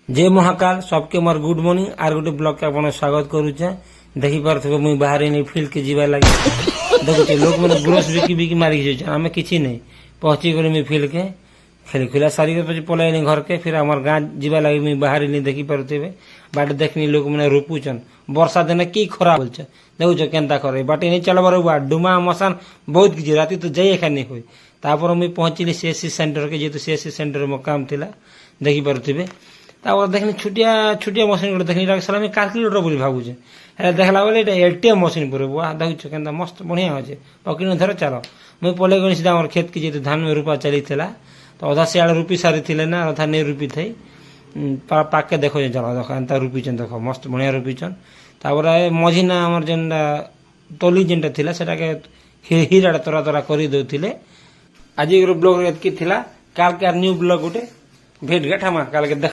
जय महाकाल सबके more good morning are गोटे ब्लॉग के आपन स्वागत करूचे। देखि पारथबे मुई बाहर नी फील्ड के जीवा लगे देखुचे लोग मैंने ग्रोस बिकी बिकी मारी जाए आम किसी नहीं पहुंची गली मुई फील्ड के खेली खुला सारी पलैनी घर के फिर आम गाँ जीवा लगे मुई बाहर नहीं देखी पारे बाट देखनी लोग मैंने रोपुचन वर्षा दिन की खरा बोल देखुच केन्ता करे बाटे नहीं चलबार बा डुमा मसान बहुत किसी राति तो जाइए एखा नहीं हुए तापर मुई पहुंचली सीएससी सेंटर के जेहतु सीएससी सेंटर मो काम थिला देखी पारे तापर देखनी छुटिया छुटिया मशीन गोटे देखनी साला मुझे काल्कुलेटर बोली भावुचे देखला बेले एटीएम मशीन पूरे बुआ देखुच के मस्त बढ़िया अच्छे पकड़ धर चल मुझे पलि गली सीधा आम खेत की जेहतु धान में रूपा चली तो अधा सियाड़े रूपी सारी थे ना अधा नहीं रूपी थी पाके देखो चल देख एंता रूपीचन देख मस्त बढ़िया रूपीचन तापर मझी ना आमर जेनटा तली जेनटा थिला सेटा के हीरा तोरा तोरा कर दौले आज ब्लॉग एतकी थिला काल के न्यू ब्लॉग गोटे भेट गठामा काल के